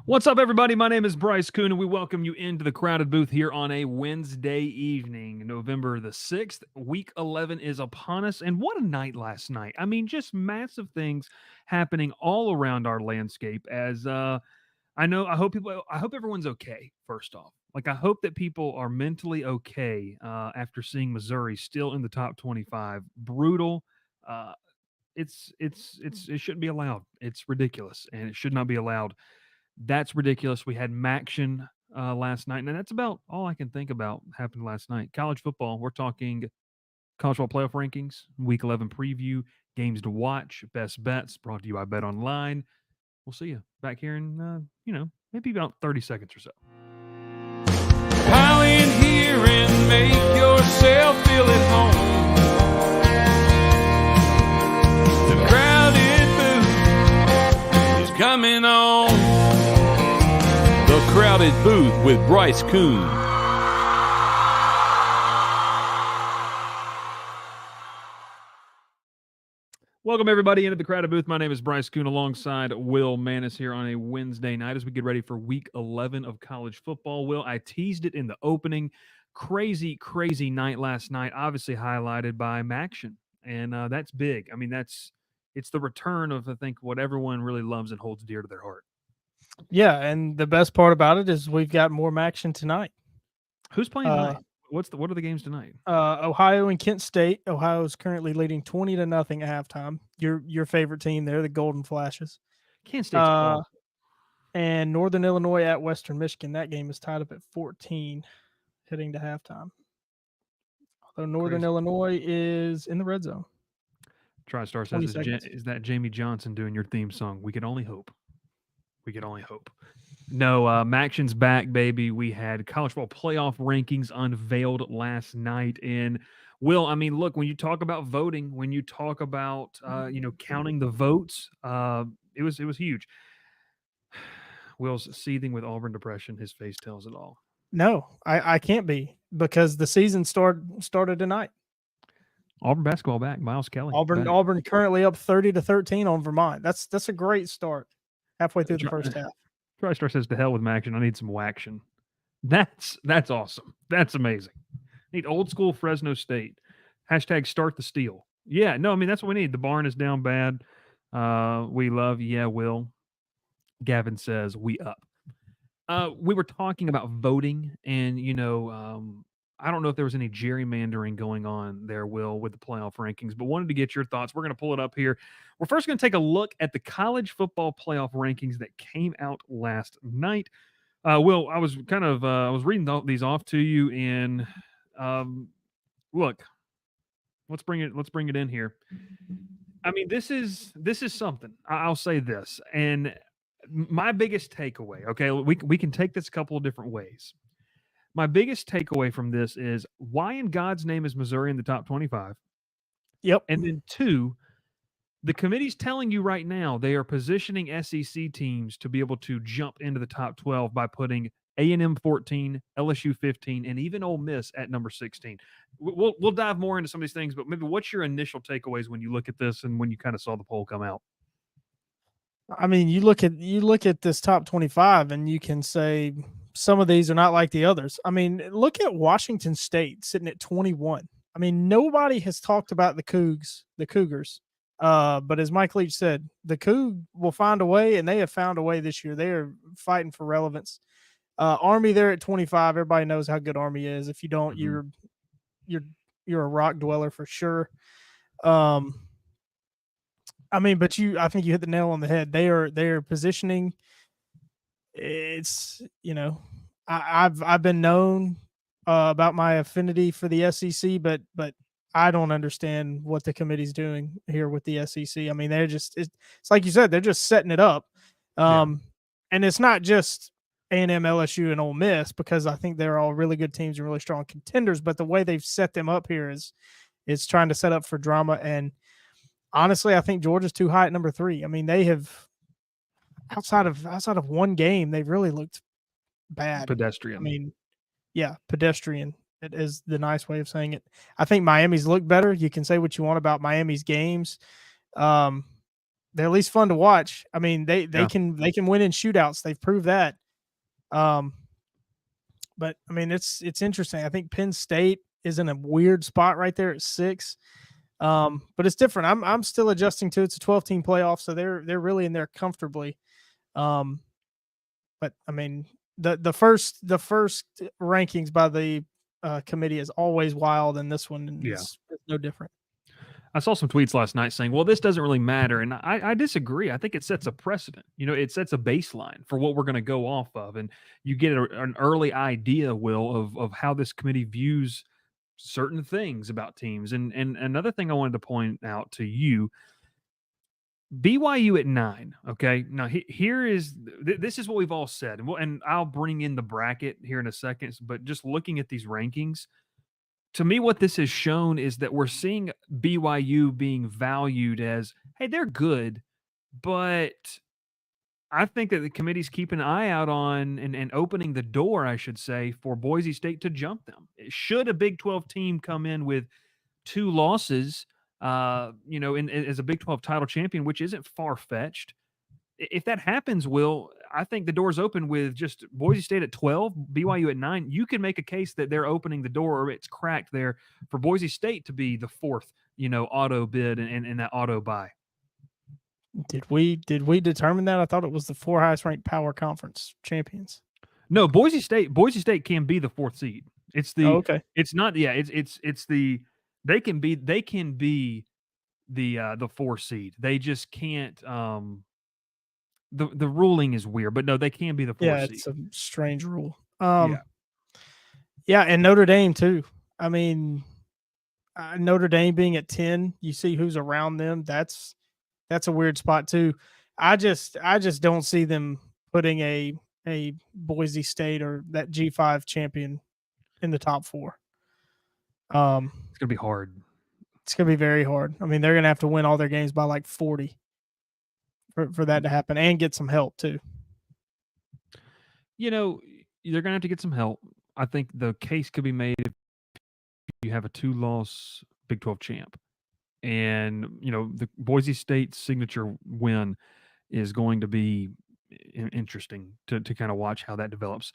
What's up, everybody? My name is Bryce Koon, and we welcome you into the crowded booth here on a Wednesday evening, November the 6th. Week 11 is upon us, and what a night last night. I mean, just massive things happening all around our landscape as I hope everyone's okay, first off. Like, I hope that people are mentally okay after seeing Missouri still in the top 25. Brutal. It shouldn't be allowed. It's ridiculous, and it should not be allowed. That's ridiculous. We had Maction last night, and that's about all I can think about happened last night. College football, we're talking college football playoff rankings, Week 11 preview, games to watch, best bets, brought to you by Bet Online. We'll see you back here in, maybe about 30 seconds or so. Pile in here and make yourself feel at home. The crowded booth is coming on. The Crowded Booth with Bryce Koon. Welcome, everybody, into the Crowded Booth. My name is Bryce Koon alongside Will Manis here on a Wednesday night as we get ready for Week 11 of college football. Will, I teased it in the opening. Crazy, crazy night last night, obviously highlighted by Maction. And that's big. I mean, it's the return of, I think, what everyone really loves and holds dear to their heart. Yeah, and the best part about it is we've got more action tonight. Who's playing tonight? What are the games tonight? Ohio and Kent State. Ohio is currently leading 20-0 at halftime. Your favorite team there, the Golden Flashes. Kent State's awesome. And Northern Illinois at Western Michigan. That game is tied up at 14 heading to halftime. Although Northern Illinois is in the red zone. TriStar says, is that Jamie Johnson doing your theme song? We can only hope. We can only hope. No, Maction's back, baby. We had college football playoff rankings unveiled last night. And Will, I mean, look, when you talk about voting, when you talk about counting the votes, it was huge. Will's seething with Auburn depression. His face tells it all. No, I can't be, because the season started tonight. Auburn basketball back. Miles Kelly. Auburn currently up 30-13 on Vermont. That's a great start. Halfway through the first half. TriStar says, to hell with Maction. I need some waction. That's awesome. That's amazing. Need old school Fresno State. Hashtag start the steal. Yeah, no, I mean, that's what we need. The barn is down bad. We love, Will. Gavin says, we up. We were talking about voting, and, I don't know if there was any gerrymandering going on there, Will, with the playoff rankings, but wanted to get your thoughts. We're going to pull it up here. We're first going to take a look at the college football playoff rankings that came out last night. Will, I was I was reading these off to you, and look, let's bring it in here. I mean, this is something. I'll say this, and my biggest takeaway. Okay, we can take this a couple of different ways. My biggest takeaway from this is, why in God's name is Missouri in the top 25? Yep. And then 2, the committee's telling you right now they are positioning SEC teams to be able to jump into the top 12 by putting A&M 14, LSU 15, and even Ole Miss at number 16. We'll dive more into some of these things, but maybe what's your initial takeaways when you look at this and when you kind of saw the poll come out? I mean, you look at this top 25 and you can say some of these are not like the others. I mean, look at Washington State sitting at 21. I mean, nobody has talked about the Cougars. But as Mike Leach said, the Coug will find a way, and they have found a way this year. They are fighting for relevance. Army there at 25. Everybody knows how good Army is. If you don't, you're a rock dweller for sure. I mean, I think you hit the nail on the head. They are positioning. It's, I've been known about my affinity for the SEC, but I don't understand what the committee's doing here with the SEC. I mean, it's like you said, they're just setting it up. And it's not just A&M, LSU, and Ole Miss because I think they're all really good teams and really strong contenders. But the way they've set them up here is trying to set up for drama. And honestly, I think Georgia's too high at number 3. I mean, they have outside of one game, they've really looked bad. Pedestrian. I mean, yeah, pedestrian. It is the nice way of saying it. I think Miami's looked better. You can say what you want about Miami's games. They're at least fun to watch. I mean, they can win in shootouts. They've proved that. But I mean, it's interesting. I think Penn State is in a weird spot right there at 6. But it's different. I'm still adjusting to it's a 12-team playoff, so they're really in there comfortably. But I mean, the first rankings by the committee is always wild, and this one is no different. I saw some tweets last night saying, well, this doesn't really matter. And I disagree. I think it sets a precedent. It sets a baseline for what we're going to go off of. And you get an early idea, Will, of how this committee views certain things about teams. And another thing I wanted to point out to you, BYU at 9. Okay. Now here is, this is what we've all said. And I'll bring in the bracket here in a second, but just looking at these rankings, to me, what this has shown is that we're seeing BYU being valued as, hey, they're good, but I think that the committee's keeping an eye out on and opening the door, I should say, for Boise State to jump them. Should a Big 12 team come in with 2 losses, as a Big 12 title champion, which isn't far-fetched, if that happens, Will, I think the door's open with just Boise State at 12, BYU at 9. You can make a case that they're opening the door, or it's cracked there for Boise State to be the 4th, auto bid and that auto buy. Did we determine that? I thought it was the 4 highest ranked power conference champions. No, Boise State can be the 4th seed. It's the okay. It's not it's the they can be the 4 seed. They just can't the ruling is weird, but no, they can be the 4th seed. Yeah, it's a strange rule. Yeah, and Notre Dame too. I mean, Notre Dame being at 10, you see who's around them. That's a weird spot too. I just don't see them putting a Boise State or that G5 champion in the top 4. It's gonna be hard. It's gonna be very hard. I mean, they're gonna have to win all their games by like 40 for that to happen, and get some help too. They're gonna have to get some help. I think the case could be made if you have a 2-loss Big 12 champ. And, the Boise State signature win is going to be interesting to kind of watch how that develops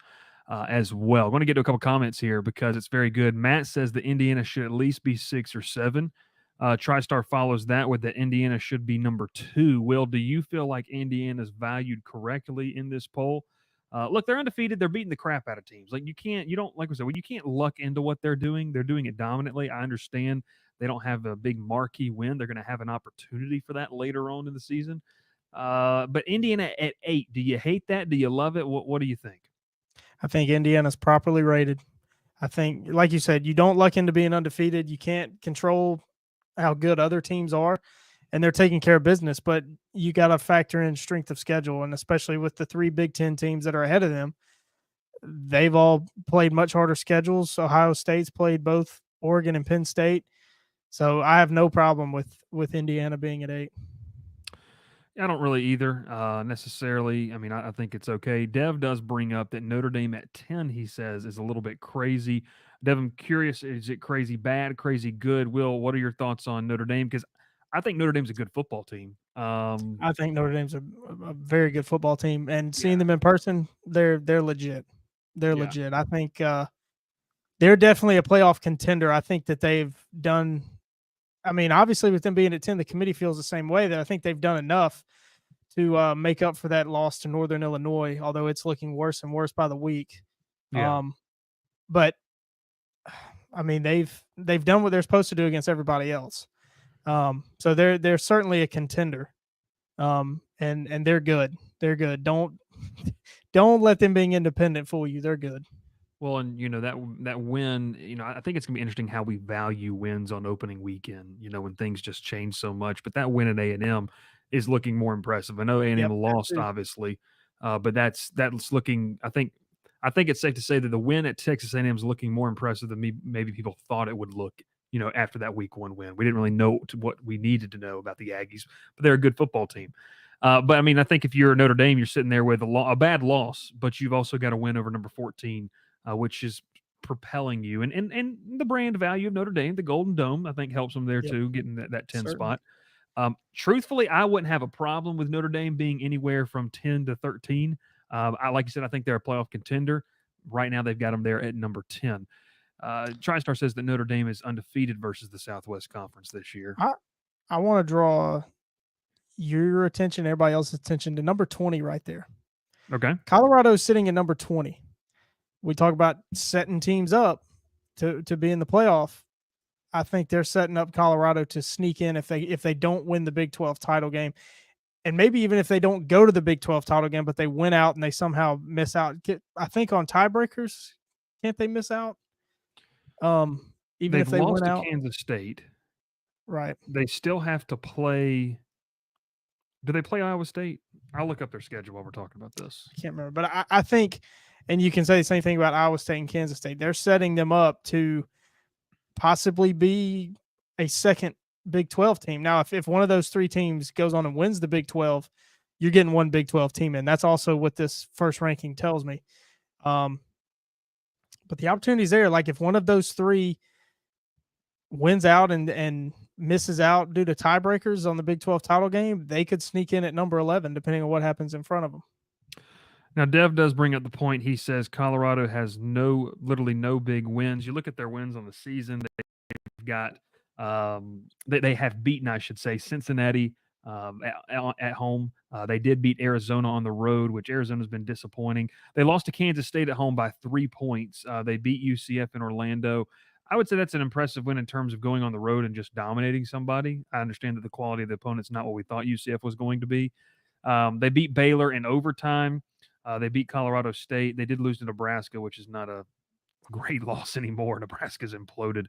as well. I'm going to get to a couple comments here because it's very good. Matt says that Indiana should at least be 6 or 7. TriStar follows that with that Indiana should be number 2. Will, do you feel like Indiana's valued correctly in this poll? Look, they're undefeated. They're beating the crap out of teams. Like you can't luck into what they're doing. They're doing it dominantly. I understand they don't have a big marquee win. They're going to have an opportunity for that later on in the season. But Indiana at 8, do you hate that? Do you love it? What do you think? I think Indiana's properly rated. I think, like you said, you don't luck into being undefeated. You can't control how good other teams are, and they're taking care of business. But you got to factor in strength of schedule, and especially with the 3 Big 10 teams that are ahead of them, they've all played much harder schedules. Ohio State's played both Oregon and Penn State. So I have no problem with Indiana being at 8. I don't really either necessarily. I mean, I think it's okay. Dev does bring up that Notre Dame at 10, he says, is a little bit crazy. Dev, I'm curious, is it crazy bad, crazy good? Will, what are your thoughts on Notre Dame? Because I think Notre Dame's a good football team. I think Notre Dame's a very good football team, and seeing them in person, they're legit. They're legit. I think they're definitely a playoff contender. I think that they've done – I mean, obviously with them being at 10, the committee feels the same way, that I think they've done enough to make up for that loss to Northern Illinois, although it's looking worse and worse by the week. Yeah. But I mean, they've done what they're supposed to do against everybody else. So they're certainly a contender. And they're good. They're good. Don't let them being independent fool you. They're good. Well, and that win, I think it's gonna be interesting how we value wins on opening weekend. When things just change so much. But that win at A&M is looking more impressive. I know A&M lost, obviously, But that's looking. I think it's safe to say that the win at Texas A&M is looking more impressive than maybe people thought it would look. After that week 1 win, we didn't really know what we needed to know about the Aggies, but they're a good football team. But I mean, I think if you're Notre Dame, you're sitting there with a bad loss, but you've also got a win over number 14, which is propelling you. And the brand value of Notre Dame, the Golden Dome, I think helps them there too, getting that 10 Certainly. spot. Truthfully, I wouldn't have a problem with Notre Dame being anywhere from 10 to 13. Like you said, I think they're a playoff contender. Right now, they've got them there at number 10. TriStar says that Notre Dame is undefeated versus the Southwest Conference this year. I want to draw your attention, everybody else's attention to number 20 right there. Okay. Colorado's sitting at number 20. We talk about setting teams up to be in the playoff. I think they're setting up Colorado to sneak in if they don't win the Big 12 title game. And maybe even if they don't go to the Big 12 title game, but they win out and they somehow miss out. I think on tiebreakers, can't they miss out? Even if they lost win to out, Kansas State, right? They still have to play. Do they play Iowa State? I'll look up their schedule while we're talking about this. I can't remember, but I think, and you can say the same thing about Iowa State and Kansas State. They're setting them up to possibly be a second Big 12 team. Now, if one of those 3 teams goes on and wins the Big 12, you're getting one Big 12 team in. That's also what this first ranking tells me. But the opportunity's there. Like if one of those 3 wins out and misses out due to tiebreakers on the Big 12 title game, they could sneak in at number 11, depending on what happens in front of them. Now, Dev does bring up the point. He says Colorado has literally no big wins. You look at their wins on the season. They've got they have beaten, I should say, Cincinnati at home. They did beat Arizona on the road, which Arizona's been disappointing. They lost to Kansas State at home by 3 points. They beat UCF in Orlando. I would say that's an impressive win in terms of going on the road and just dominating somebody. I understand that the quality of the opponent's not what we thought UCF was going to be. They beat Baylor in overtime. They beat Colorado State. They did lose to Nebraska, which is not a great loss anymore. Nebraska's imploded.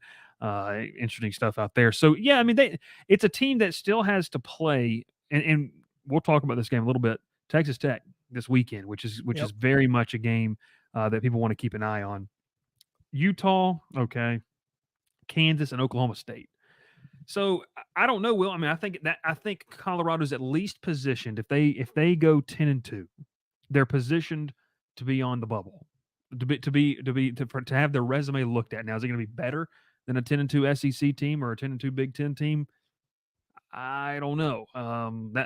Interesting stuff out there. So, yeah, I mean, it's a team that still has to play, and we'll talk about this game a little bit. Texas Tech this weekend, which is very much a game that people want to keep an eye on. Utah, okay. Kansas and Oklahoma State. So I don't know, Will. I mean, I think Colorado's at least positioned if they go 10-2, they're positioned to be on the bubble, to have their resume looked at. Now, is it going to be better than a 10-2 SEC team or a 10-2 Big Ten team? I don't know.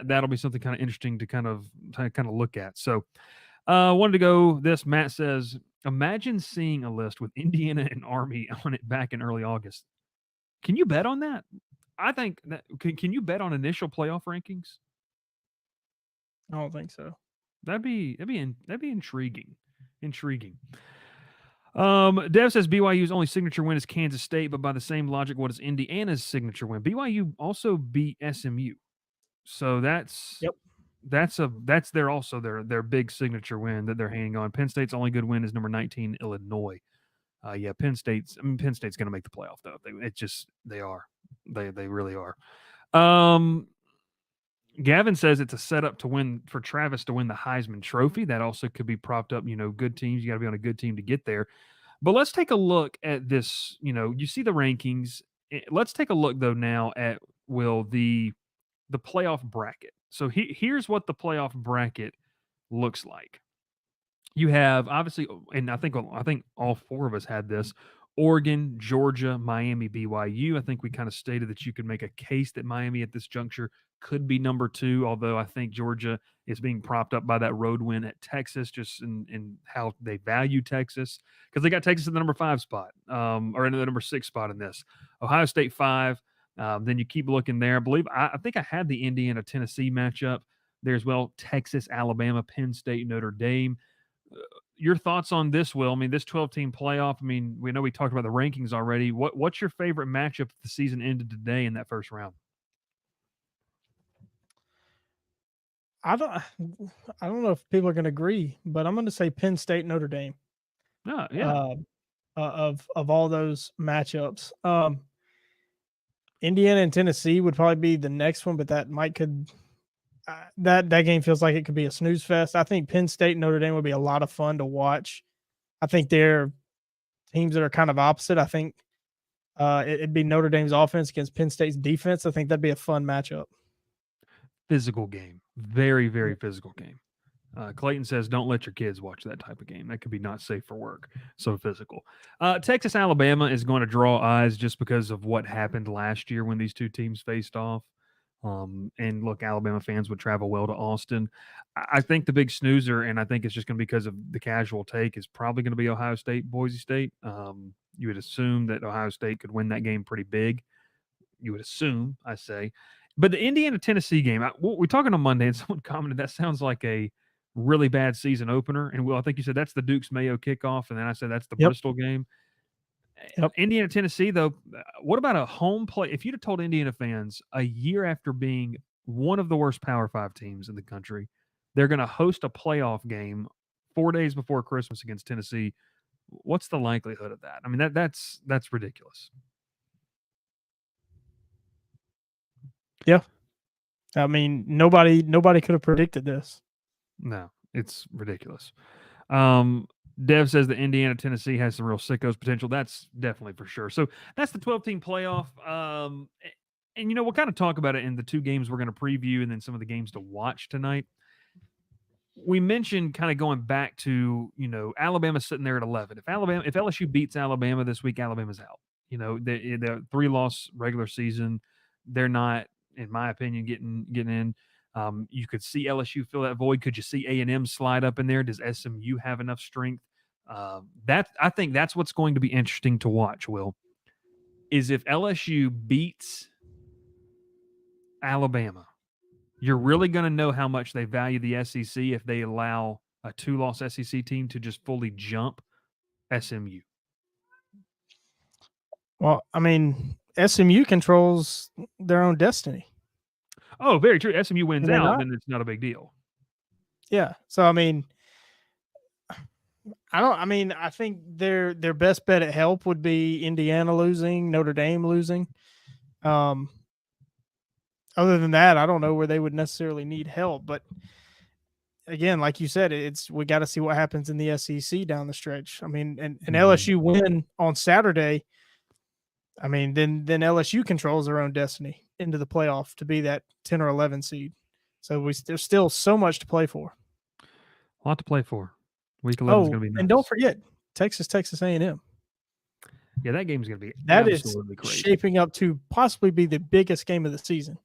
That'll be something kind of interesting to kind of look at. So, wanted to go this. Matt says, imagine seeing a list with Indiana and Army on it back in early August. Can you bet on that? I think that can you bet on initial playoff rankings? I don't think so. That'd be intriguing. Dev says BYU's only signature win is Kansas State, but by the same logic, what is Indiana's signature win? BYU also beat SMU, so that's their big signature win that they're hanging on. Penn State's only good win is number 19 Illinois. Penn State's going to make the playoff though. They really are. Gavin says it's a setup for Travis to win the Heisman Trophy. That also could be propped up. Good teams. You got to be on a good team to get there. But let's take a look at this. You see the rankings. Let's take a look though now at the playoff bracket. So here's what the playoff bracket looks like. You have obviously, and I think all 4 of us had this: Oregon, Georgia, Miami, BYU. I think we kind of stated that you could make a case that Miami at this juncture could be number 2, although I think Georgia is being propped up by that road win at Texas, just in how they value Texas, because they got Texas in the number 5 spot, or in the number 6 spot in this. Ohio State 5. Then you keep looking there. I think I had the Indiana-Tennessee matchup there as well. Texas, Alabama, Penn State, Notre Dame. Your thoughts on this, Will? I mean, this 12-team playoff, I mean, we know we talked about the rankings already. What's your favorite matchup if the season ended today in that first round? I don't know if people are going to agree, but I'm going to say Penn State, Notre Dame. Oh, yeah. Of all those matchups, Indiana and Tennessee would probably be the next one, but that could that game feels like it could be a snooze fest. I think Penn State, Notre Dame would be a lot of fun to watch. I think they're teams that are kind of opposite. I think it'd be Notre Dame's offense against Penn State's defense. I think that'd be a fun matchup. Physical game. Very, very physical game. Clayton says, don't let your kids watch that type of game. That could be not safe for work. So physical. Texas, Alabama is going to draw eyes just because of what happened last year when these two teams faced off. And look, Alabama fans would travel well to Austin. I think the big snoozer, and I think it's just going to be because of the casual take, is probably going to be Ohio State, Boise State. You would assume that Ohio State could win that game pretty big. You would assume, I say. But the Indiana-Tennessee game, we're talking on Monday, and someone commented that sounds like a really bad season opener. And, Will, I think you said that's the Dukes-Mayo kickoff, and then I said that's the Bristol game. Yep. Indiana-Tennessee, though, what about a home play? If you'd have told Indiana fans a year after being one of the worst Power 5 teams in the country, they're going to host a playoff game 4 days before Christmas against Tennessee, what's the likelihood of that? I mean, that's ridiculous. Yeah. I mean, nobody could have predicted this. No, it's ridiculous. Dev says that Indiana, Tennessee has some real sickos potential. That's definitely for sure. So that's the 12-team playoff. And, we'll kind of talk about it in the two games we're going to preview and then some of the games to watch tonight. We mentioned kind of going back to, Alabama sitting there at 11. If LSU beats Alabama this week, Alabama's out. The 3-loss regular season, they're not, in my opinion, getting in. You could see LSU fill that void. Could you see A&M slide up in there? Does SMU have enough strength? I think that's what's going to be interesting to watch, Will, is if LSU beats Alabama, you're really going to know how much they value the SEC if they allow a 2-loss SEC team to just fully jump SMU. Well, I mean, SMU controls their own destiny. Oh, very true. SMU wins out, then it's not a big deal. Yeah. So, I mean, I think their best bet at help would be Indiana losing, Notre Dame losing. Other than that, I don't know where they would necessarily need help. But again, like you said, we got to see what happens in the SEC down the stretch. I mean, and LSU win on Saturday. I mean, then LSU controls their own destiny into the playoff to be that 10 or 11 seed. So there's still so much to play for. A lot to play for. Week 11 is going to be nice. And don't forget, Texas A&M. Yeah, that game's going to be absolutely crazy. Shaping up to possibly be the biggest game of the season.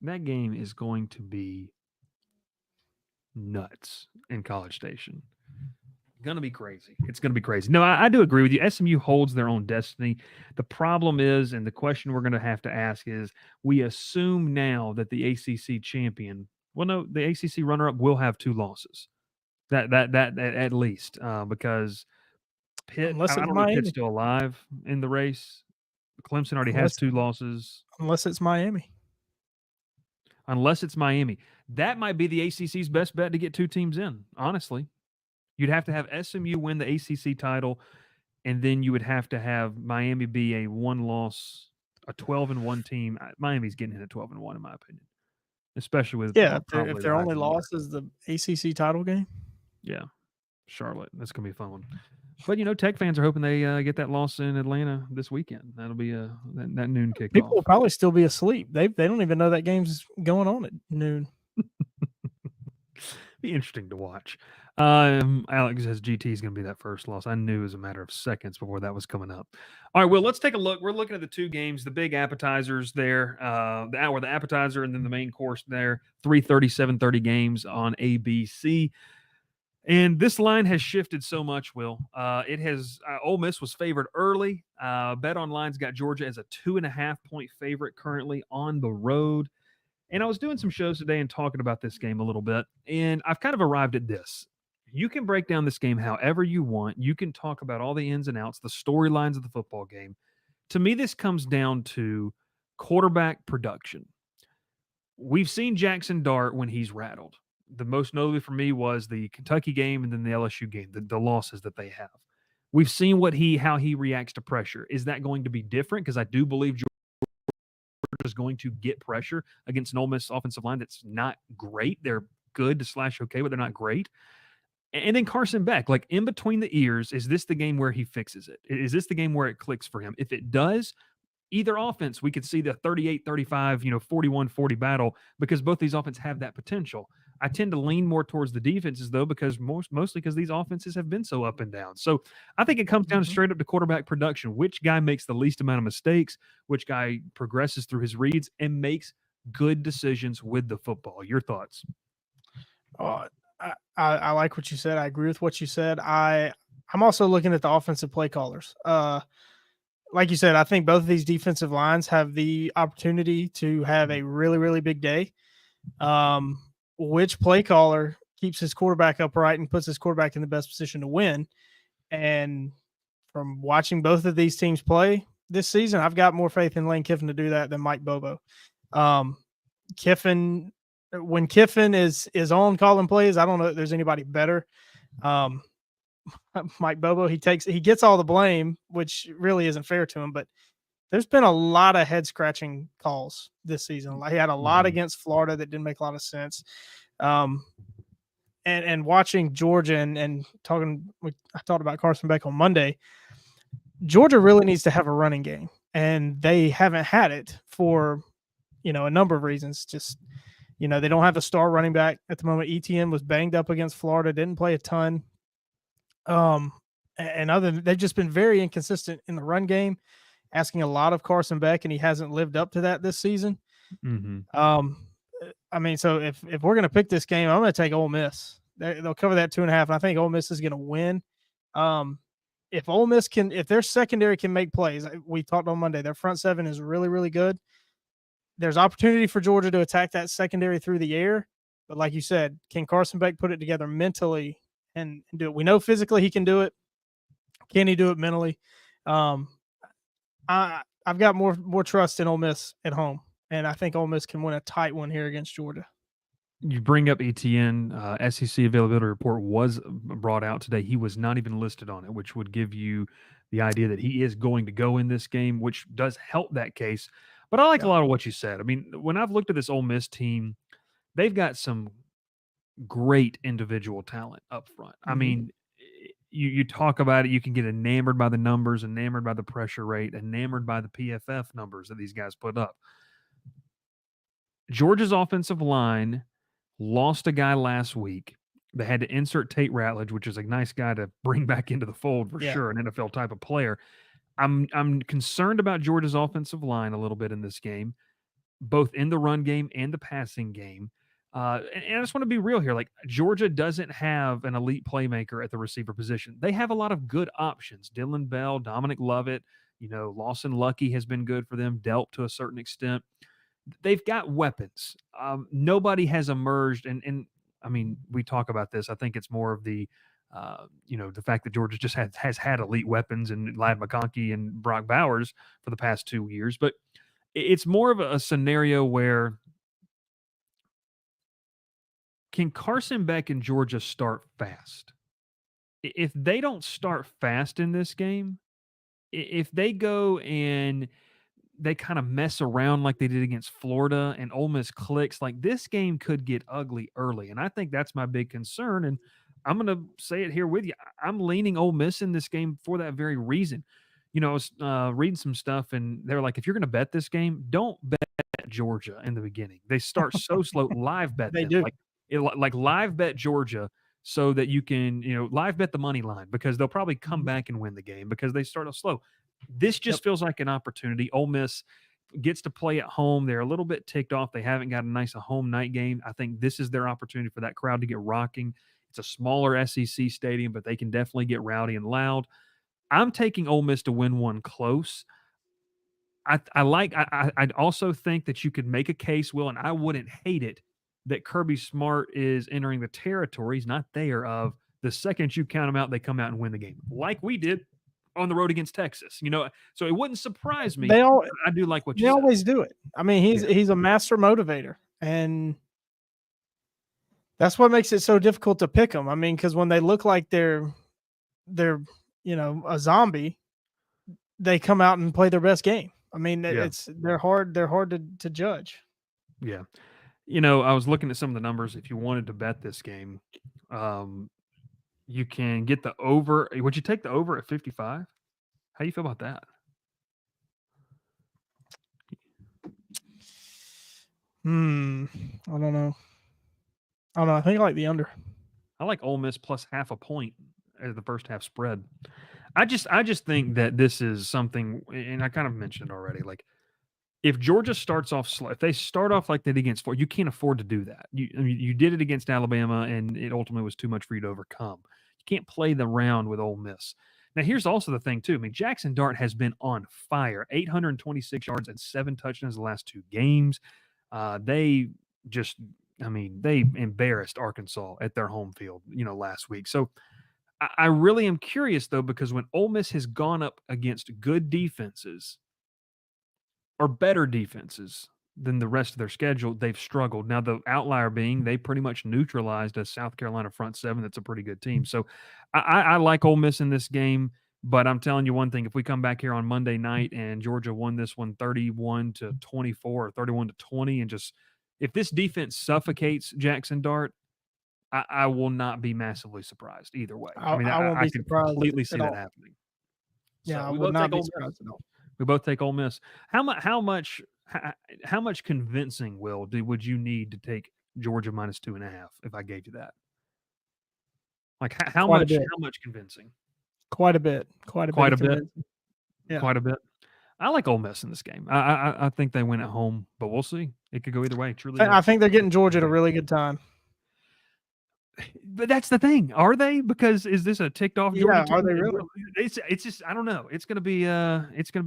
That game is going to be nuts in College Station. Going to be crazy. It's going to be crazy. No, I do agree with you. SMU holds their own destiny. The problem is, and the question we're going to have to ask is, we assume now that the ACC champion, the ACC runner-up will have 2 losses. That at least, because Pitt, I don't know if Pitt's still alive in the race. Clemson already has 2 losses. Unless it's Miami. That might be the ACC's best bet to get 2 teams in, honestly. You'd have to have SMU win the ACC title, and then you would have to have Miami be a 1-loss, a 12-1 team. Miami's getting in at 12-1, in my opinion, especially with if their only loss is the ACC title game. Yeah, Charlotte. That's gonna be a fun one. But Tech fans are hoping they get that loss in Atlanta this weekend. That'll be that noon kickoff. People will probably still be asleep. They don't even know that game's going on at noon. Be interesting to watch. Alex says GT is going to be that first loss. I knew it was a matter of seconds before that was coming up. All right, well, let's take a look. We're looking at the 2 games, the big appetizers there, the appetizer and then the main course there, 3:30, 7:30 games on ABC. And this line has shifted so much, Will. It has Ole Miss was favored early. BetOnline's got Georgia as a 2.5-point favorite currently on the road. And I was doing some shows today and talking about this game a little bit, and I've kind of arrived at this. You can break down this game however you want. You can talk about all the ins and outs, the storylines of the football game. To me, this comes down to quarterback production. We've seen Jackson Dart when he's rattled. The most notably for me was the Kentucky game and then the LSU game, the losses that they have. We've seen how he reacts to pressure. Is that going to be different? Because I do believe Georgia's going to get pressure against an Ole Miss offensive line that's not great. They're good / okay, but they're not great. And then Carson Beck, like in between the ears, is this the game where he fixes it? Is this the game where it clicks for him? If it does, either offense, we could see the 38-35, 41-40 battle because both these offenses have that potential. I tend to lean more towards the defenses, though, because mostly because these offenses have been so up and down. So I think it comes down straight up to quarterback production. Which guy makes the least amount of mistakes? Which guy progresses through his reads and makes good decisions with the football? Your thoughts? I like what you said. I agree with what you said. I'm also looking at the offensive play callers. Like you said, I think both of these defensive lines have the opportunity to have a really, really big day. Which play caller keeps his quarterback upright and puts his quarterback in the best position to win? And from watching both of these teams play this season, I've got more faith in Lane Kiffin to do that than Mike Bobo. Kiffin, when Kiffin is on calling plays, I don't know if there's anybody better. Mike Bobo, he gets all the blame, which really isn't fair to him, but there's been a lot of head scratching calls this season. He had a lot against Florida that didn't make a lot of sense. And watching Georgia and I talked about Carson Beck on Monday. Georgia really needs to have a running game, and they haven't had it for, a number of reasons. Just, they don't have a star running back at the moment. ETN was banged up against Florida, didn't play a ton. And they've just been very inconsistent in the run game, asking a lot of Carson Beck, and he hasn't lived up to that this season. So if we're going to pick this game, I'm going to take Ole Miss. They'll cover that 2.5, and I think Ole Miss is going to win. If Ole Miss if their secondary can make plays, we talked on Monday, their front seven is really, really good. There's opportunity for Georgia to attack that secondary through the air. But like you said, can Carson Beck put it together mentally and do it? We know physically he can do it. Can he do it mentally? I've got more trust in Ole Miss at home, and I think Ole Miss can win a tight one here against Georgia. You bring up ETN. SEC availability report was brought out today. He was not even listed on it, which would give you the idea that he is going to go in this game, which does help that case. But I like a lot of what you said. I mean, when I've looked at this Ole Miss team, they've got some great individual talent up front. I mean, you talk about it, you can get enamored by the numbers, enamored by the pressure rate, enamored by the PFF numbers that these guys put up. Georgia's offensive line lost a guy last week. They had to insert Tate Ratledge, which is a nice guy to bring back into the fold for sure, an NFL type of player. I'm concerned about Georgia's offensive line a little bit in this game, both in the run game and the passing game. And I just want to be real here. Like, Georgia doesn't have an elite playmaker at the receiver position. They have a lot of good options. Dylan Bell, Dominic Lovett, Lawson Lucky has been good for them, Delp to a certain extent. They've got weapons. Nobody has emerged. And I mean, we talk about this. I think it's more of the, the fact that Georgia just has had elite weapons and Ladd McConkey and Brock Bowers for the past 2 years. But it's more of a scenario where can Carson Beck and Georgia start fast? If they don't start fast in this game, if they go and they kind of mess around like they did against Florida and Ole Miss clicks, like this game could get ugly early. And I think that's my big concern. And I'm going to say it here with you. I'm leaning Ole Miss in this game for that very reason. I was reading some stuff and they're like, if you're going to bet this game, don't bet Georgia in the beginning. They start so slow. Live bet They them. do. Like live bet Georgia so that you can, live bet the money line because they'll probably come back and win the game because they start off slow. This just feels like an opportunity. Ole Miss gets to play at home. They're a little bit ticked off. They haven't got a nice home night game. I think this is their opportunity for that crowd to get rocking. It's a smaller SEC stadium, but they can definitely get rowdy and loud. I'm taking Ole Miss to win one close. I also think that you could make a case, Will, and I wouldn't hate it, that Kirby Smart is entering the territory. He's not there of the second you count them out, they come out and win the game like we did on the road against Texas. So it wouldn't surprise me. I do like what you said. They always do it. I mean, he's a master motivator, and that's what makes it so difficult to pick them. I mean, because when they look like they're a zombie, they come out and play their best game. I mean, Yeah. they're hard to judge. Yeah. I was looking at some of the numbers. If you wanted to bet this game, you can get the over. Would you take the over at 55? How do you feel about that? I don't know. I don't know. I think I like the under. I like Ole Miss plus half a point as the first half spread. I just think that this is something, and I kind of mentioned it already. Like, if Georgia starts off slow, if they start off like they did against Florida, you can't afford to do that. You did it against Alabama, and it ultimately was too much for you to overcome. You can't play the round with Ole Miss. Now, here's also the thing, too. I mean, Jackson Dart has been on fire, 826 yards and 7 touchdowns the last 2 games. They embarrassed Arkansas at their home field, last week. So I really am curious, though, because when Ole Miss has gone up against good defenses or better defenses than the rest of their schedule, they've struggled. Now, the outlier being they pretty much neutralized a South Carolina front seven that's a pretty good team. So I like Ole Miss in this game, but I'm telling you one thing. If we come back here on Monday night and Georgia won this one 31-24 or 31-20, and just if this defense suffocates Jackson Dart, I will not be massively surprised either way. I mean, I won't I be can surprised completely see at that all. happening. Yeah, So I we would both not take be Ole Miss. surprised at all. We both take Ole Miss. How much convincing, Will, would you need to take Georgia minus 2.5 if I gave you that? Like how Quite a much? bit. How much convincing? Quite a bit. Quite a Quite bit. a Of bit. convincing. Yeah. Quite a bit. I like Ole Miss in this game. I think they win at home, but we'll see. It could go either way. Truly, I think they're getting Georgia at a really good time. But that's the thing. Are they? Because is this a ticked off Georgia Yeah, team? are they really? It's just I don't know. It's gonna be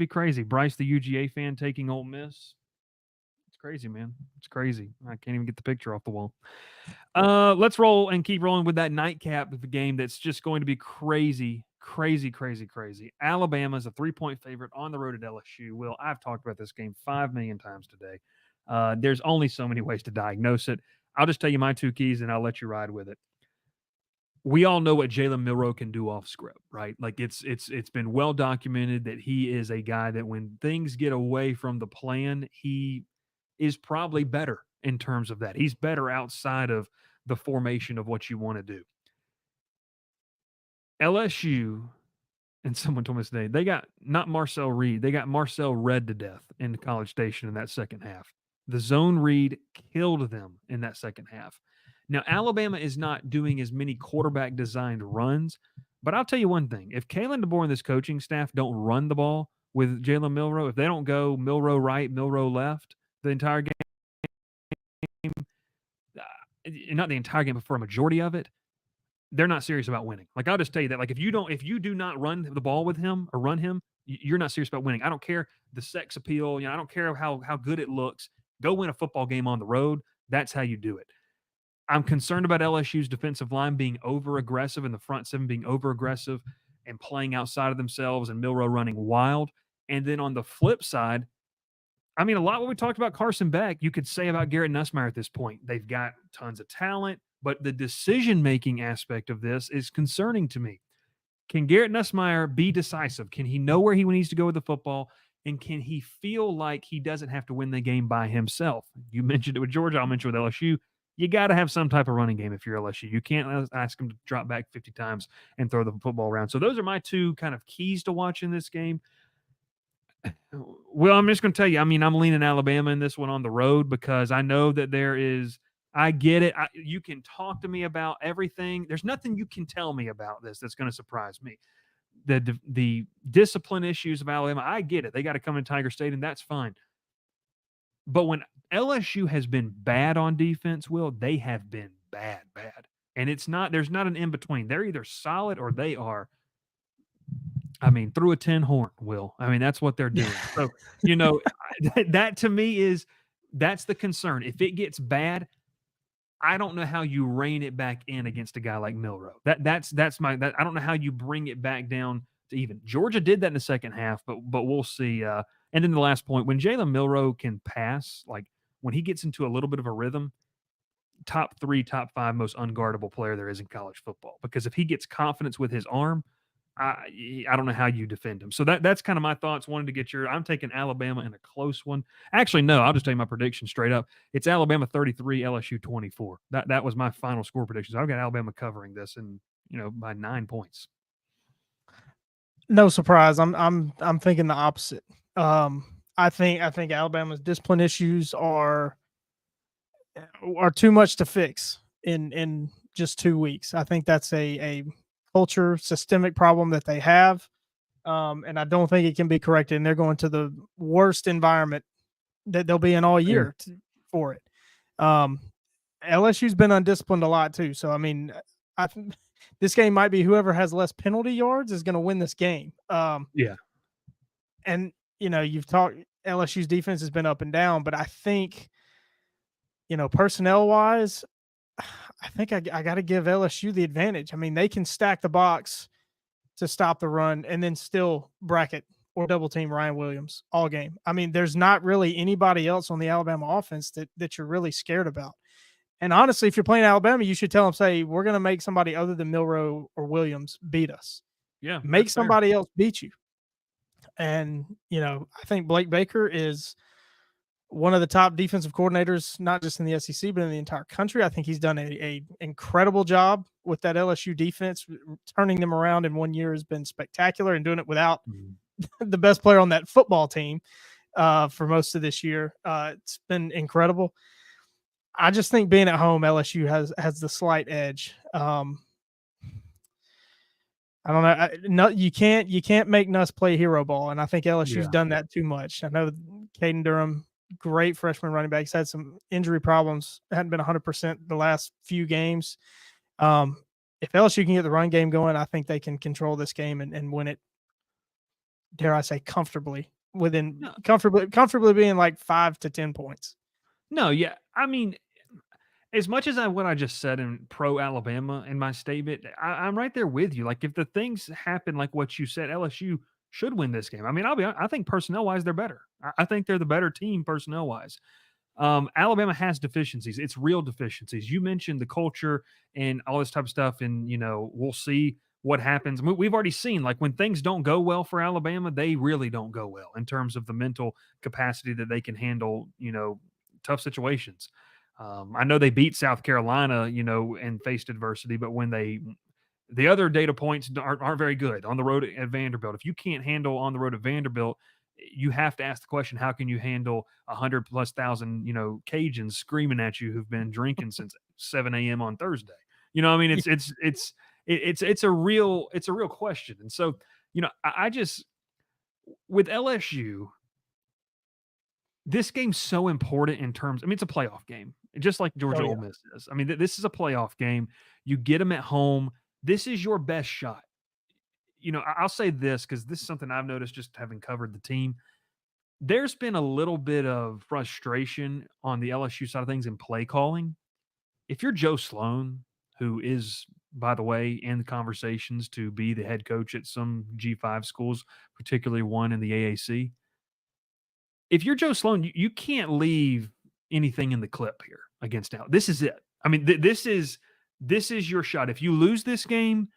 crazy. Bryce, the UGA fan, taking Ole Miss. It's crazy, man. It's crazy. I can't even get the picture off the wall. Let's roll and keep rolling with that nightcap of the game that's just going to be crazy, crazy, crazy, crazy. Alabama is a 3-point favorite on the road at LSU. Will, I've talked about this game 5 million times today. There's only so many ways to diagnose it. I'll just tell you my 2 keys and I'll let you ride with it. We all know what Jalen Milroe can do off script, right? Like it's been well documented that he is a guy that when things get away from the plan, he is probably better in terms of that. He's better outside of the formation of what you want to do. LSU, and someone told me today, they got not Marcel Reed, they got Marcel read to death in College Station in that second half. The zone read killed them in that second half. Now, Alabama is not doing as many quarterback designed runs, but I'll tell you one thing. If Kalen DeBoer and this coaching staff don't run the ball with Jalen Milroe, if they don't go Milroe right, Milroe left the entire game, not the entire game, but for a majority of it, they're not serious about winning. Like, I'll just tell you that. Like, if you do not run the ball with him or run him, you're not serious about winning. I don't care the sex appeal. I don't care how good it looks. Go win a football game on the road. That's how you do it. I'm concerned about LSU's defensive line being over aggressive and the front seven being over aggressive and playing outside of themselves and Milroe running wild. And then on the flip side, I mean, a lot of what we talked about Carson Beck, you could say about Garrett Nussmeier at this point. They've got tons of talent, but the decision-making aspect of this is concerning to me. Can Garrett Nussmeier be decisive? Can he know where he needs to go with the football? And can he feel like he doesn't have to win the game by himself? You mentioned it with Georgia. I'll mention it with LSU. You got to have some type of running game if you're LSU. You can't ask him to drop back 50 times and throw the football around. So those are my 2 kind of keys to watching this game. Well, I'm just going to tell you, I mean, I'm leaning Alabama in this one on the road because I know that I get it. You can talk to me about everything. There's nothing you can tell me about this that's going to surprise me. The discipline issues of Alabama, I get it. They got to come in Tiger State, and that's fine. But when LSU has been bad on defense, Will, they have been bad. And there's not an in-between. They're either solid or they are, I mean, through a tin horn, Will. I mean, that's what they're doing. So, that to me that's the concern. If it gets bad, I don't know how you rein it back in against a guy like Milroe. I don't know how you bring it back down to even. Georgia did that in the second half, but we'll see. And then the last point, when Jalen Milroe can pass, like when he gets into a little bit of a rhythm, top 3, top 5 most unguardable player there is in college football. Because if he gets confidence with his arm, I don't know how you defend him. So that's kind of my thoughts. Wanted to get your. I'm taking Alabama in a close one. Actually, no, I'll just tell you my prediction straight up. It's Alabama 33, LSU 24. That was my final score prediction. So I've got Alabama covering this, and by 9 points. No surprise. I'm thinking the opposite. I think Alabama's discipline issues are too much to fix in just 2 weeks. I think that's a culture systemic problem that they have. And I don't think it can be corrected. And they're going to the worst environment that they'll be in all year for it. LSU's been undisciplined a lot too. So, I mean, this game might be whoever has less penalty yards is going to win this game. Yeah. And, you've talked LSU's defense has been up and down, but I think, personnel wise, I think I got to give LSU the advantage. I mean, they can stack the box to stop the run and then still bracket or double team Ryan Williams all game. I mean, there's not really anybody else on the Alabama offense that you're really scared about. And honestly, if you're playing Alabama, you should tell them, say, we're going to make somebody other than Milroe or Williams beat us. Yeah. Make somebody else beat you. And, I think Blake Baker is one of the top defensive coordinators, not just in the SEC, but in the entire country. I think he's done a incredible job with that LSU defense. Turning them around in 1 year has been spectacular, and doing it without the best player on that football team for most of this year. It's been incredible. I just think being at home, LSU has the slight edge. I don't know. No, you can't make Nuss play hero ball, and I think LSU's done that too much. I know Caden Durham, great freshman running back, he's had some injury problems. Hadn't been 100% the last few games. If LSU can get the run game going, I think they can control this game and win it. Dare I say comfortably, comfortably being like 5 to 10 points. No, yeah. I mean, as much as what I just said in pro Alabama in my statement, I'm right there with you. Like, if the things happen like what you said, LSU should win this game. I mean, I think personnel wise, they're better. I think they're the better team personnel wise. Alabama has deficiencies. It's real deficiencies. You mentioned the culture and all this type of stuff, and we'll see what happens. We've already seen, like, when things don't go well for Alabama, they really don't go well in terms of the mental capacity that they can handle, tough situations. I know they beat South Carolina, and faced adversity, but when the other data points aren't very good on the road at Vanderbilt. If you can't handle on the road at Vanderbilt, you have to ask the question: how can you handle 100,000+ Cajuns screaming at you who've been drinking since 7 a.m. on Thursday? I mean, it's a real question. And so, I just, with LSU, this game's so important in terms. I mean, it's a playoff game, just like Georgia Ole Miss is. I mean, this is a playoff game. You get them at home. This is your best shot. I'll say this because this is something I've noticed just having covered the team. There's been a little bit of frustration on the LSU side of things in play calling. If you're Joe Sloan, who is, by the way, in the conversations to be the head coach at some G5 schools, particularly one in the AAC, if you're Joe Sloan, you can't leave anything in the clip here against Alabama. This is it. I mean, this is your shot. If you lose this game,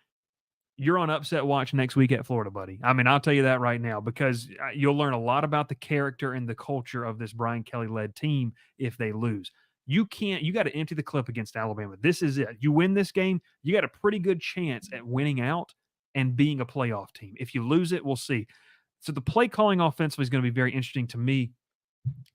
you're on upset watch next week at Florida, buddy. I mean, I'll tell you that right now, because you'll learn a lot about the character and the culture of this Brian Kelly-led team if they lose. You got to empty the clip against Alabama. This is it. You win this game, you got a pretty good chance at winning out and being a playoff team. If you lose it, we'll see. So the play calling offensively is going to be very interesting to me.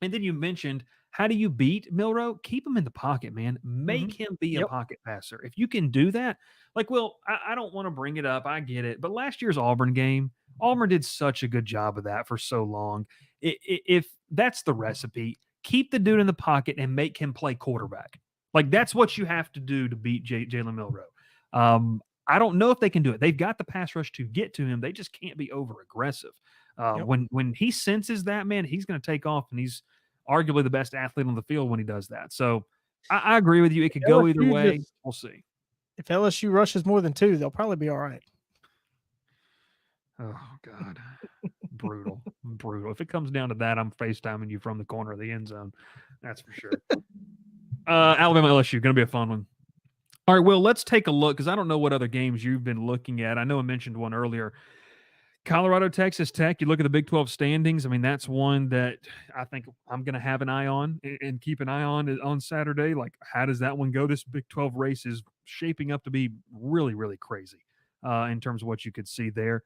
And then you mentioned, how do you beat Milroe? Keep him in the pocket, man. Make him be a pocket passer. If you can do that, like, well, I don't want to bring it up. I get it. But last year's Auburn game, Auburn did such a good job of that for so long. If that's the recipe, keep the dude in the pocket and make him play quarterback. Like, that's what you have to do to beat Jalen Milroe. I don't know if they can do it. They've got the pass rush to get to him. They just can't be over aggressive. When he senses that, man, he's going to take off, and he's arguably the best athlete on the field when he does that. So I agree with you. It could go either way. We'll see. If LSU rushes more than 2, they'll probably be all right. Oh, God. Brutal. If it comes down to that, I'm FaceTiming you from the corner of the end zone. That's for sure. Alabama LSU, going to be a fun one. All right, Will, let's take a look because I don't know what other games you've been looking at. I know I mentioned one earlier. Colorado, Texas Tech, you look at the Big 12 standings. I mean, that's one that I think I'm going to have an eye on and keep an eye on Saturday. Like, how does that one go? This Big 12 race is shaping up to be really, really crazy in terms of what you could see there.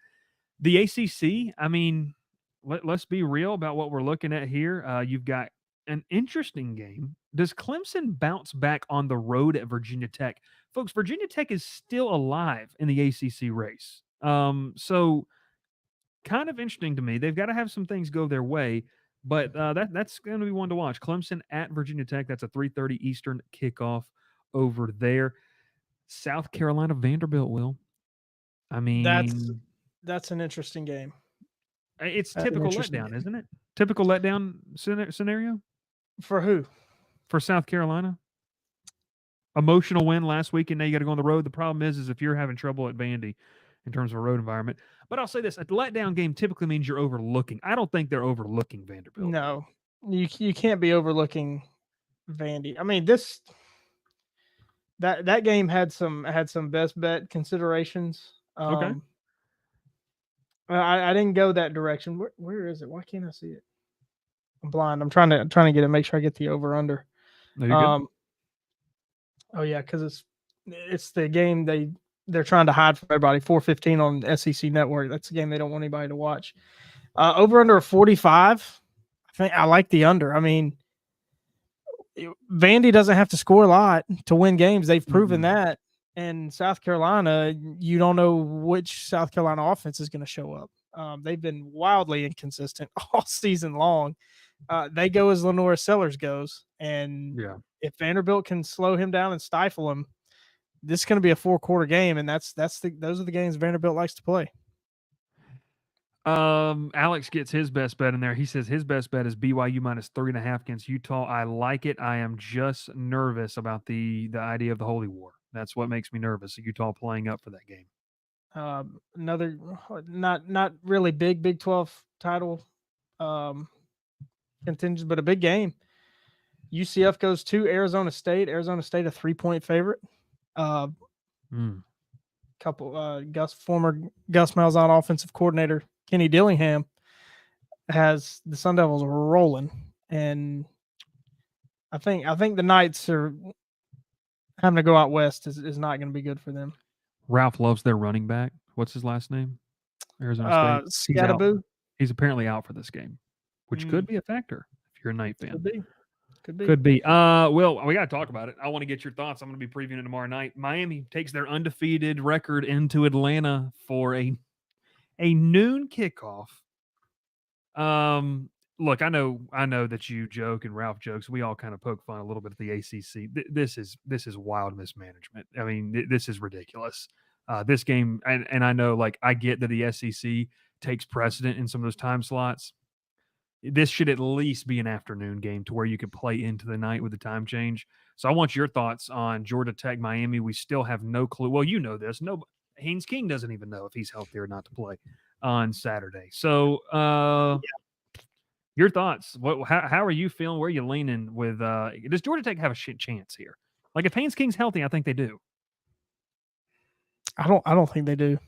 The ACC, I mean, let's be real about what we're looking at here. You've got an interesting game. Does Clemson bounce back on the road at Virginia Tech? Folks, Virginia Tech is still alive in the ACC race. So kind of interesting to me. They've got to have some things go their way, but that's going to be one to watch. Clemson at Virginia Tech. That's a 3:30 Eastern kickoff over there. South Carolina Vanderbilt. Will I mean That's an interesting game. it's That's an typical interesting letdown, game. isn't it? Typical letdown scenario For who? for South Carolina. Emotional win last week, and now you got to go on the road. The problem is if you're having trouble at Vandy in terms of a road environment. But I'll say this: a letdown game typically means you're overlooking. I don't think they're overlooking Vanderbilt. No, you can't be overlooking Vandy. I mean, that game had some best bet considerations. Okay. I didn't go that direction. Where is it? Why can't I see it? I'm blind. I'm trying to get it. Make sure I get the over under. No, you're good. Oh yeah, because it's the game they're trying to hide from everybody. 4:15 on SEC Network. That's a game they don't want anybody to watch. Over under a 45. I think I like the under. I mean, Vandy doesn't have to score a lot to win games. They've proven that. And South Carolina, you don't know which South Carolina offense is going to show up. They've been wildly inconsistent all season long. They go as Lenora Sellers goes. And if Vanderbilt can slow him down and stifle him, this is going to be a 4-quarter game. And those are the games Vanderbilt likes to play. Alex gets his best bet in there. He says his best bet is BYU minus 3.5 against Utah. I like it. I am just nervous about the idea of the Holy War. That's what makes me nervous. Utah playing up for that game. Another not really big 12 title contingent, but a big game. UCF goes to Arizona State. Arizona State a 3-point favorite. Former Gus Malzahn offensive coordinator Kenny Dillingham has the Sun Devils rolling, and I think the Knights are having to go out west is not going to be good for them. Ralph loves their running back. What's his last name? Arizona State. Scattaboo. He's apparently out for this game, which could be a factor if you're a Knight fan. Could be. Well, we got to talk about it. I want to get your thoughts. I'm going to be previewing it tomorrow night. Miami takes their undefeated record into Atlanta for a noon kickoff. Look, I know that you joke and Ralph jokes. We all kind of poke fun a little bit at the ACC. This is wild mismanagement. I mean, this is ridiculous. This game, and I know, like, I get that the SEC takes precedent in some of those time slots. This should at least be an afternoon game to where you could play into the night with the time change. So I want your thoughts on Georgia Tech, Miami. We still have no clue. Well, you know this. No, Haynes King doesn't even know if he's healthy or not to play on Saturday. So your thoughts. How are you feeling? Where are you leaning with does Georgia Tech have a chance here? Like, if Haynes King's healthy, I think they do. I don't think they do.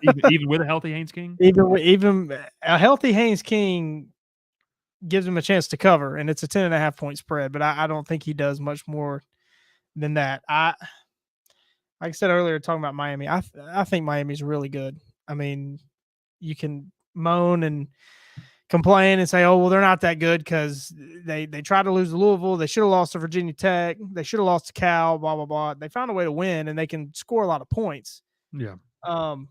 even with a healthy Haynes King? Even a healthy Haynes King gives him a chance to cover, and it's a 10.5 point spread, but I don't think he does much more than that. Like I said earlier, talking about Miami, I think Miami's really good. I mean, you can moan and complain and say, oh, well, they're not that good because they tried to lose to Louisville. They should have lost to Virginia Tech. They should have lost to Cal, blah, blah, blah. They found a way to win, and they can score a lot of points. Yeah. And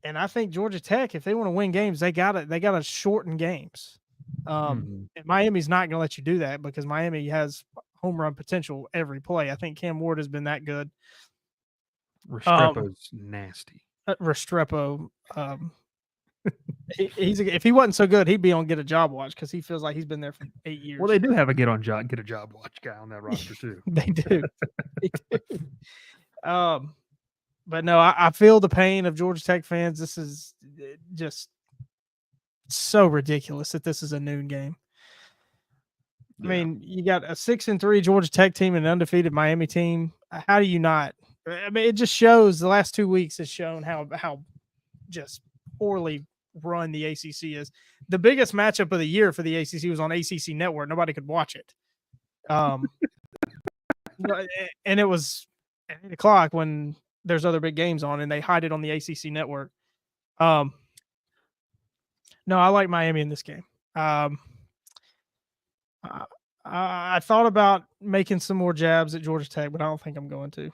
I think Georgia Tech, if they want to win games, they gotta shorten games. And Miami's not going to let you do that because Miami has home run potential every play. I think Cam Ward has been that good. Restrepo's nasty. Restrepo, if he wasn't so good, he'd be on Get a Job Watch because he feels like he's been there for 8 years. Well, they do have a Get a Job Watch guy on that roster too. They do. But no, I feel the pain of Georgia Tech fans. This is just so ridiculous that this is a noon game. I mean, you got a 6-3 Georgia Tech team and an undefeated Miami team. How do you not? I mean, it just shows the last 2 weeks has shown how just poorly run the ACC is. The biggest matchup of the year for the ACC was on ACC Network. Nobody could watch it. And it was at 8:00 when there's other big games on, and they hide it on the ACC Network. No, I like Miami in this game. I thought about making some more jabs at Georgia Tech, but I don't think I'm going to.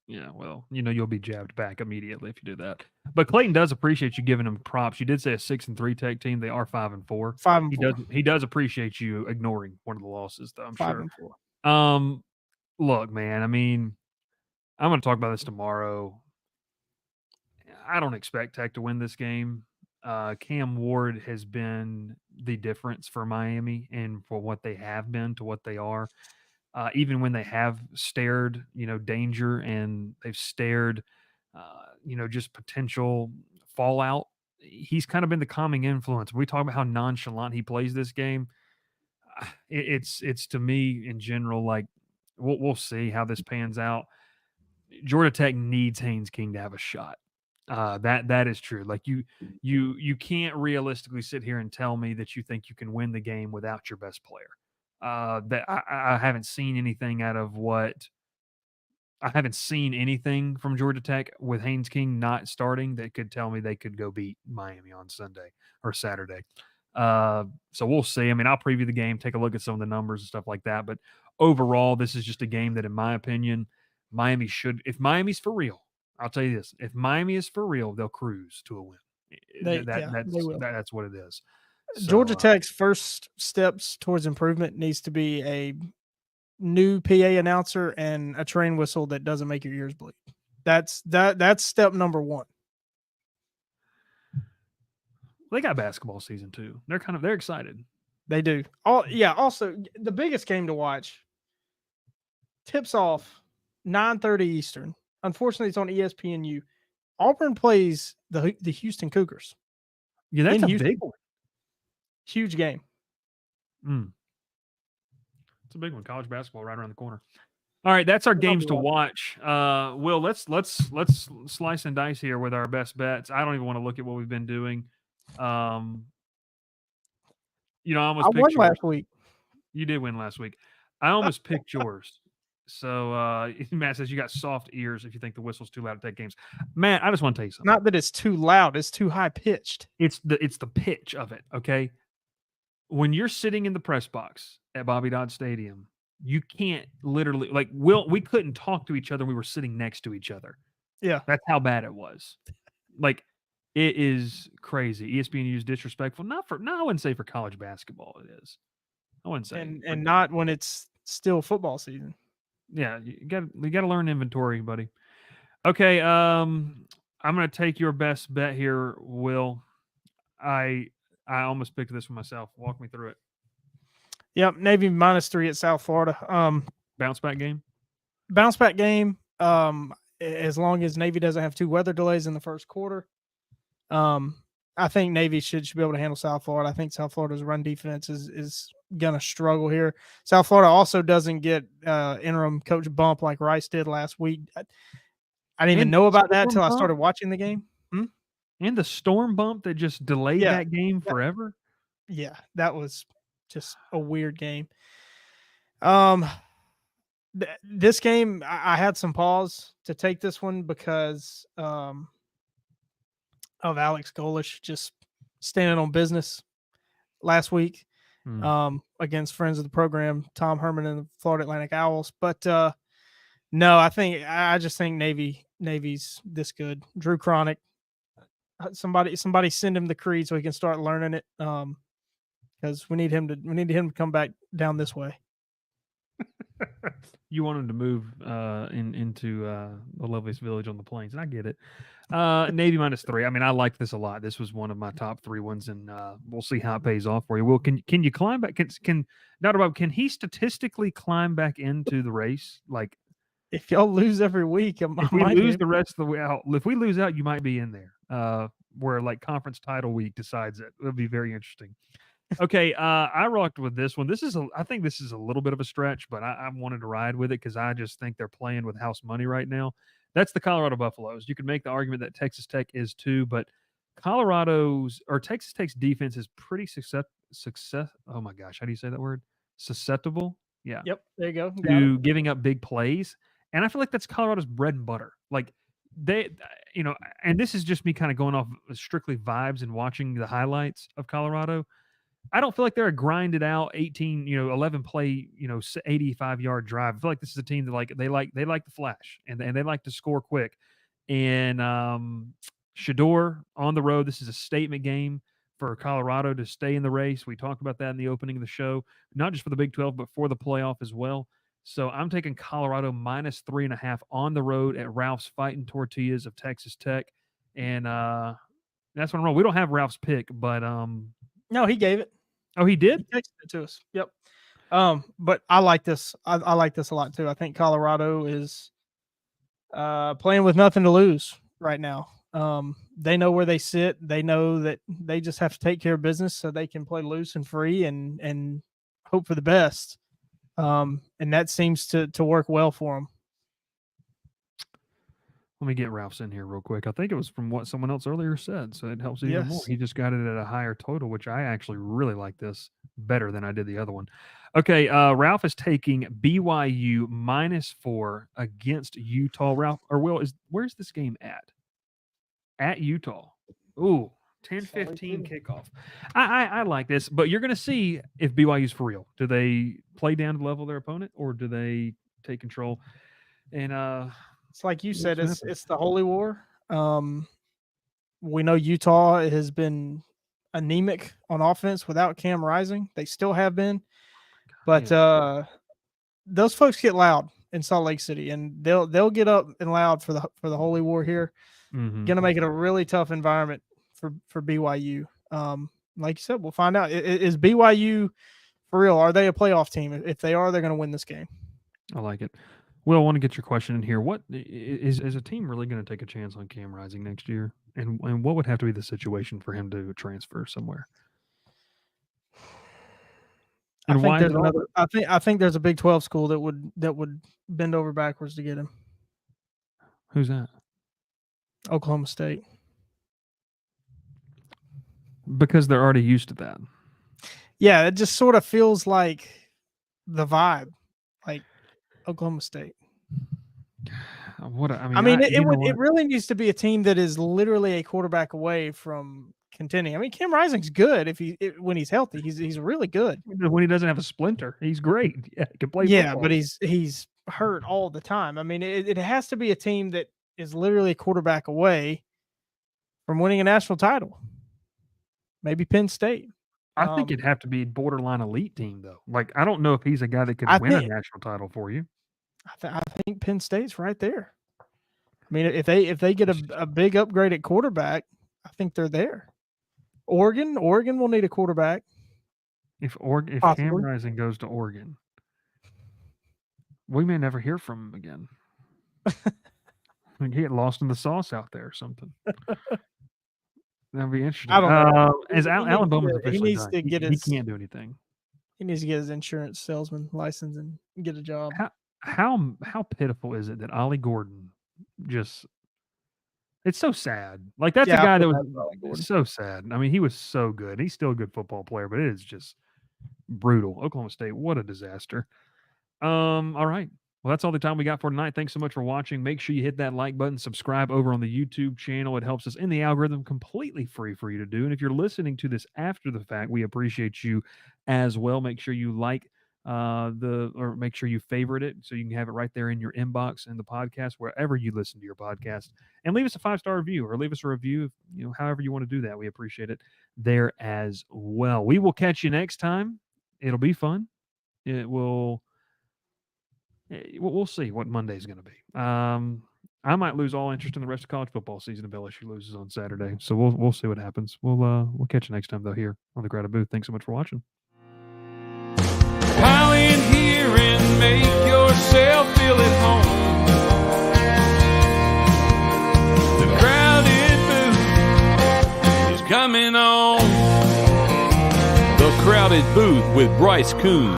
Yeah, well, you'll be jabbed back immediately if you do that. But Clayton does appreciate you giving him props. You did say a 6-3 Tech team. They are 5-4. 5-4. He does appreciate you ignoring one of the losses, though. I'm 5-4. Look, man. I mean, I'm going to talk about this tomorrow. I don't expect Tech to win this game. Cam Ward has been the difference for Miami and for what they have been to what they are. Even when they have stared, danger and they've stared, just potential fallout, he's kind of been the calming influence. We talk about how nonchalant he plays this game. It's to me in general, like we'll see how this pans out. Georgia Tech needs Haynes King to have a shot. That is true. Like you can't realistically sit here and tell me that you think you can win the game without your best player. That I haven't seen anything out of what I haven't seen anything from Georgia Tech with Haynes King not starting that could tell me they could go beat Miami on Sunday or Saturday. So we'll see. I mean, I'll preview the game, take a look at some of the numbers and stuff like that. But overall, this is just a game that, in my opinion, Miami should. If Miami's for real, I'll tell you this: if Miami is for real, they'll cruise to a win. They will. That's what it is. So, Georgia Tech's first steps towards improvement needs to be a new PA announcer and a train whistle that doesn't make your ears bleed. That's step number one. They got basketball season too. They're excited. They do. Also, the biggest game to watch tips off 9:30 Eastern. Unfortunately, it's on ESPNU. Auburn plays the Houston Cougars. Yeah, that's a big one. Huge game. It's a big one. College basketball right around the corner. All right, that's our games to watch. Will, let's slice and dice here with our best bets. I don't even want to look at what we've been doing. I almost picked won yours. last week. You did win last week. I almost picked yours. So Matt says you got soft ears if you think the whistle's too loud to take games. Matt, I just want to tell you something. Not that it's too loud; it's too high pitched. It's the pitch of it. Okay, when you're sitting in the press box at Bobby Dodd Stadium, you can't literally we couldn't talk to each other. We were sitting next to each other. Yeah, that's how bad it was. Like, it is crazy. ESPNU is disrespectful. I wouldn't say for college basketball it is. I wouldn't say, and not when it's still football season. Yeah, you got to learn inventory, buddy. Okay, I'm going to take your best bet here, Will. I almost picked this for myself. Walk me through it. Yep, Navy -3 at South Florida. Bounce back game. As long as Navy doesn't have 2 weather delays in the first quarter. I think Navy should be able to handle South Florida. I think South Florida's run defense is gonna struggle here. South Florida also doesn't get interim coach bump like Rice did last week. I didn't even know about that until I started watching the game. And the storm bump that just delayed that game forever. Yeah, that was just a weird game. This game, I had some pause to take this one because of Alex Golish just standing on business last week against friends of the program, Tom Herman and the Florida Atlantic Owls. But no, I just think Navy's this good. Drew Cronick, somebody send him the creed so he can start learning it. Because we need him to come back down this way. You want him to move into the loveliest village on the plains, and I get it. Navy -3. I mean, I like this a lot. This was one of my top 3 ones, and we'll see how it pays off for you. Will, can you climb back? Can he statistically climb back into the race? Like, if y'all lose every week, if we lose the rest of the way out, if we lose out, you might be in there. Where like conference title week decides it. It'll be very interesting. Okay, I rocked with this one. I think this is a little bit of a stretch, but I wanted to ride with it because I just think they're playing with house money right now. That's the Colorado Buffaloes. You could make the argument that Texas Tech is too, but Texas Tech's defense is pretty success. Oh my gosh, how do you say that word? Susceptible. Yeah, Yep, there you go. Got it. to giving up big plays, and I feel like that's Colorado's bread and butter. Like they, and this is just me kind of going off strictly vibes and watching the highlights of Colorado. I don't feel like they're a grinded out 18, 11 play, 85-yard drive. I feel like this is a team that they like the flash and they like to score quick. And Shador on the road, this is a statement game for Colorado to stay in the race. We talked about that in the opening of the show, not just for the Big 12, but for the playoff as well. So I'm taking Colorado minus 3.5 on the road at Ralph's Fighting Tortillas of Texas Tech. And that's what I'm wrong. We don't have Ralph's pick, but No, he gave it. oh, he He did? texted it to us. Yep. But I like this. I like this a lot too. I think Colorado is playing with nothing to lose right now. They know where they sit. They know that they just have to take care of business so they can play loose and free and hope for the best. And that seems to work well for them. Let me get Ralph's in here real quick. I think it was from what someone else earlier said, so it helps even more. Yes. He just got it at a higher total, which I actually really like this better than I did the other one. Okay, Ralph is taking BYU -4 against Utah. Ralph, or Will, where's this game at? At Utah. Ooh, 10-15 kickoff. I like this, but you're going to see if BYU's for real. Do they play down to the level of their opponent, or do they take control? And It's like you said, What's it's the Holy War. We know Utah has been anemic on offense without Cam Rising. They still have been, but those folks get loud in Salt Lake City, and they'll get up and loud for the Holy War here. mhm. Going to make it a really tough environment for BYU. Like you said, we'll find out. Is BYU for real? Are they a playoff team? If they are, they're going to win this game. I like it. Will, I want to get your question in here. What is a team really going to take a chance on Cam Rising next year? And what would have to be the situation for him to transfer somewhere? And why is it all- I think there's a Big 12 school that would bend over backwards to get him. Who's that? Oklahoma State. Because they're already used to that. Yeah, it just sort of feels like the vibe, like Oklahoma State. I mean, you know it what? really needs to be a team that is literally a quarterback away from contending. I mean, Cam Rising's good when he's healthy. He's really good. When he doesn't have a splinter, he's great. Yeah, he can play. Yeah, football. but he's hurt all the time. I mean, it has to be a team that is literally a quarterback away from winning a national title. Maybe Penn State. I think it'd have to be a borderline elite team, though. Like, I don't know if he's a guy that could I win a think- national title for you. I think Penn State's right there. I mean, if they get a big upgrade at quarterback, I think they're there. Oregon will need a quarterback. If Cam Possibly. Rising goes to Oregon, we may never hear from him again. Like he get lost in the sauce out there or something. That'd be interesting. I don't know. As Alan Bowman's he officially needs done, to get he his- can't do anything. He needs to get his insurance salesman license and get a job. How pitiful is it that Ollie Gordon just? It's so sad. Like that's a Yeah, I guy that feel was bad for Ollie Gordon. so sad. I mean, he was so good. He's still a good football player, but it is just brutal. Oklahoma State, what a disaster. All right. Well, that's all the time we got for tonight. Thanks so much for watching. Make sure you hit that like button, subscribe over on the YouTube channel. It helps us in the algorithm, completely free for you to do. And if you're listening to this after the fact, we appreciate you as well. Make sure you like or make sure you favorite it so you can have it right there in your inbox in the podcast, wherever you listen to your podcast, and leave us a 5-star review or leave us a review, however you want to do that. We appreciate it there as well. We will catch you next time. It'll be fun. We'll see what Monday's going to be. I might lose all interest in the rest of college football season if LSU loses on Saturday. So we'll see what happens. We'll catch you next time though here on the Grata Booth. Thanks so much for watching. Pile in here and make yourself feel at home. The crowded booth is coming on. The David Booth with Bryce Koon.